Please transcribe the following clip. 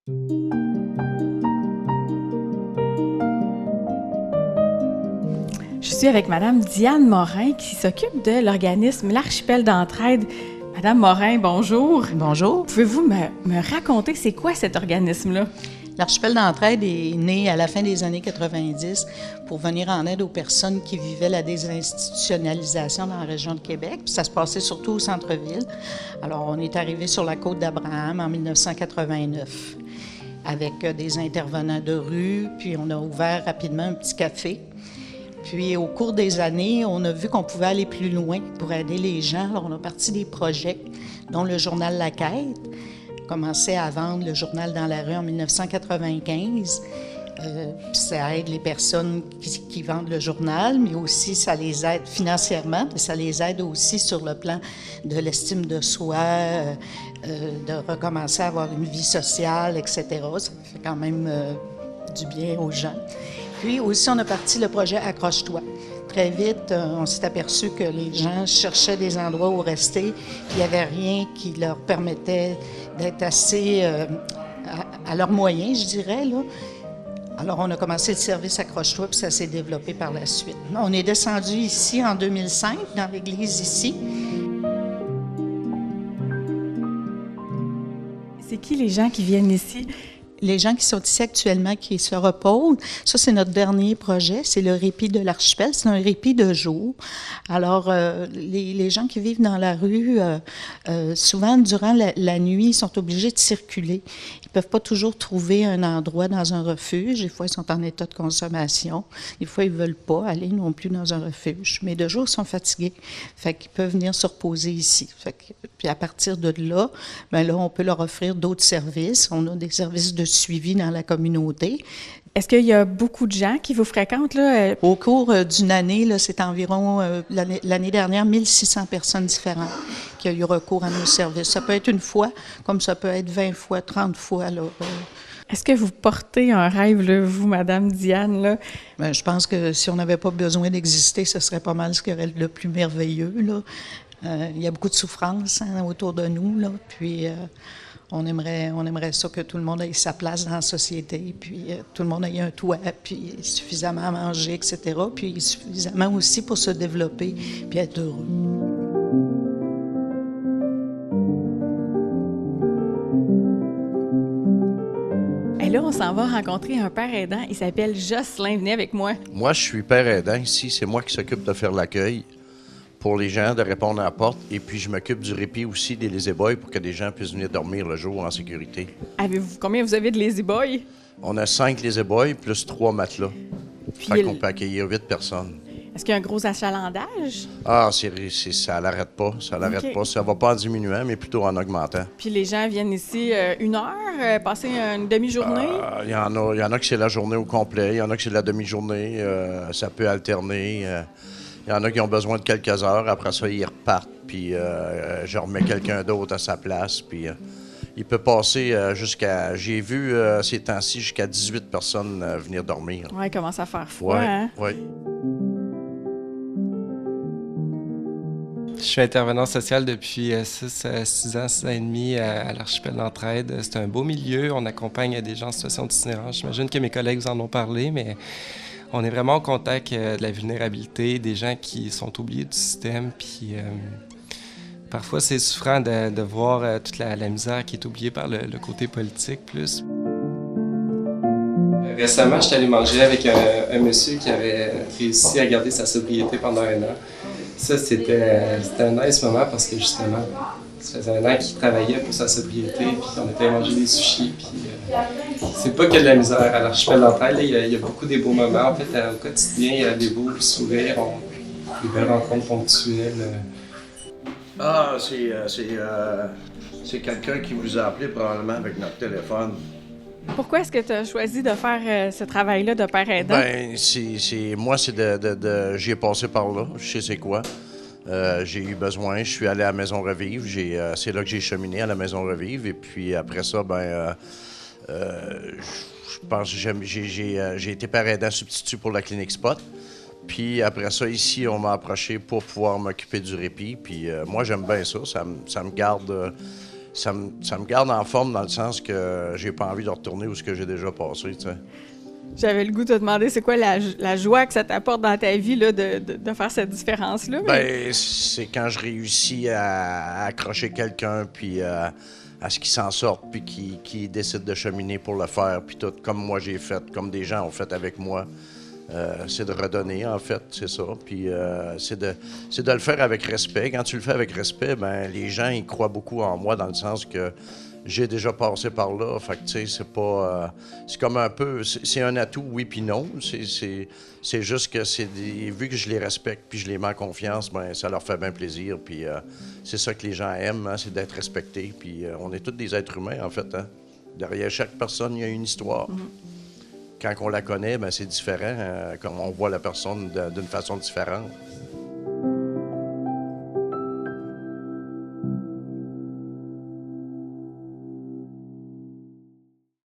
Je suis avec Madame Diane Morin qui s'occupe de l'organisme L'Archipel d'entraide. Madame Morin, bonjour. Bonjour. Pouvez-vous me raconter c'est quoi cet organisme-là? L'Archipel d'entraide est né à la fin des années 90 pour venir en aide aux personnes qui vivaient la désinstitutionnalisation dans la région de Québec. Puis ça se passait surtout au centre-ville. Alors, on est arrivé sur la côte d'Abraham en 1989 avec des intervenants de rue, puis on a ouvert rapidement un petit café. Puis, au cours des années, on a vu qu'on pouvait aller plus loin pour aider les gens. Alors, on a parti des projets, dont le journal La Quête. On commençait à vendre le journal dans la rue en 1995. Ça aide les personnes qui vendent le journal, mais aussi ça les aide financièrement, mais ça les aide aussi sur le plan de l'estime de soi, de recommencer à avoir une vie sociale, etc. Ça fait quand même du bien aux gens. Puis aussi, on a parti le projet Accroche-toi. Très vite, on s'est aperçu que les gens cherchaient des endroits où rester, puis il n'y avait rien qui leur permettait d'être assez à leurs moyens, je dirais, là. Alors, on a commencé le service Accroche-toi, puis ça s'est développé par la suite. On est descendu ici en 2005, dans l'église ici. C'est qui les gens qui viennent ici? Les gens qui sont ici actuellement, qui se reposent, ça, c'est notre dernier projet, c'est le répit de l'archipel. C'est un répit de jour. Alors, les gens qui vivent dans la rue, souvent, durant la nuit, ils sont obligés de circuler. Ils ne peuvent pas toujours trouver un endroit dans un refuge. Des fois, ils sont en état de consommation. Des fois, ils ne veulent pas aller non plus dans un refuge. Mais de jour, ils sont fatigués. Fait qu'ils peuvent venir se reposer ici. Puis à partir de là, bien là, on peut leur offrir d'autres services. On a des services de suivi dans la communauté. Est-ce qu'il y a beaucoup de gens qui vous fréquentent, là? Au cours d'une année, là, c'est environ, l'année dernière, 1600 personnes différentes qui ont eu recours à nos services. Ça peut être une fois, comme ça peut être 20 fois, 30 fois. Là. Est-ce que vous portez un rêve, là, vous, Madame Diane, là? Bien, je pense que si on n'avait pas besoin d'exister, ce serait pas mal ce qui aurait le plus merveilleux, là. Il y a beaucoup de souffrance autour de nous, là, puis on aimerait ça que tout le monde ait sa place dans la société, puis tout le monde ait un toit, puis suffisamment à manger, etc., puis suffisamment aussi pour se développer, puis être heureux. Et là, on s'en va rencontrer un père aidant. Il s'appelle Jocelyn. Venez avec moi. Moi, je suis père aidant ici. C'est moi qui s'occupe de faire l'accueil pour les gens, de répondre à la porte. Et puis, je m'occupe du répit aussi des lazy-boys pour que des gens puissent venir dormir le jour en sécurité. Combien vous avez de lazy-boys? On a 5 lazy-boys plus 3 matelas. Fait qu'on peut accueillir 8 personnes. Est-ce qu'il y a un gros achalandage? Ah, ça l'arrête pas. Ça l'arrête pas. Ça va pas en diminuant, mais plutôt en augmentant. Puis les gens viennent ici 1 heure, passer une demi-journée? Il y en a que c'est la journée au complet. Il y en a que c'est la demi-journée. Ça peut alterner. Il y en a qui ont besoin de quelques heures. Après ça, ils repartent. Puis je remets quelqu'un d'autre à sa place. Puis il peut passer jusqu'à... J'ai vu ces temps-ci jusqu'à 18 personnes venir dormir. Oui, il commence à faire froid, Ouais, hein? oui. Je suis intervenant social depuis 6 ans, 6 ans et demi à l'Archipel d'entraide. C'est un beau milieu. On accompagne des gens en situation d'itinérance. J'imagine que mes collègues vous en ont parlé, mais on est vraiment au contact de la vulnérabilité, des gens qui sont oubliés du système. Puis parfois, c'est souffrant de voir toute la misère qui est oubliée par le côté politique plus. Récemment, je suis allé manger avec un monsieur qui avait réussi à garder sa sobriété pendant 1 an. Ça, c'était un nice moment parce que justement, ça faisait 1 an qu'il travaillait pour sa sobriété, puis on était manger des sushis, puis c'est pas que de la misère à l'Archipel d'entraide, il y a beaucoup des beaux moments. En fait, au quotidien, il y a des beaux sourires, des belles rencontres ponctuelles. Ah, c'est quelqu'un qui vous a appelé probablement avec notre téléphone. Pourquoi est-ce que tu as choisi de faire ce travail-là de père aidant? Ben, moi, c'est j'y ai passé par là, je sais c'est quoi. J'ai eu besoin, je suis allé à la Maison Revive, c'est là que j'ai cheminé à la Maison Revive, et puis après ça, je pense que j'ai été père aidant substitut pour la clinique Spot. Puis après ça, ici, on m'a approché pour pouvoir m'occuper du répit. Puis moi, j'aime bien ça. Ça me garde ça me garde en forme dans le sens que j'ai pas envie de retourner où ce que j'ai déjà passé, tu sais. J'avais le goût de te demander, c'est quoi la joie que ça t'apporte dans ta vie là, de faire cette différence-là? Ben, c'est quand je réussis à accrocher quelqu'un, puis à ce qu'il s'en sorte, puis qu'il décide de cheminer pour le faire, puis tout, comme moi j'ai fait, comme des gens ont fait avec moi. C'est de redonner, en fait, c'est ça. Puis c'est de le faire avec respect. Quand tu le fais avec respect, ben les gens, ils croient beaucoup en moi dans le sens que j'ai déjà passé par là. Fait que, tu sais, c'est pas... c'est comme un peu... C'est un atout, oui puis non. C'est juste que vu que je les respecte puis je les mets en confiance, ben ça leur fait bien plaisir. Puis c'est ça que les gens aiment, hein, c'est d'être respectés. Puis on est tous des êtres humains, en fait, hein. Derrière chaque personne, il y a une histoire. Quand on la connaît, ben c'est différent, comme on voit la personne d'une façon différente.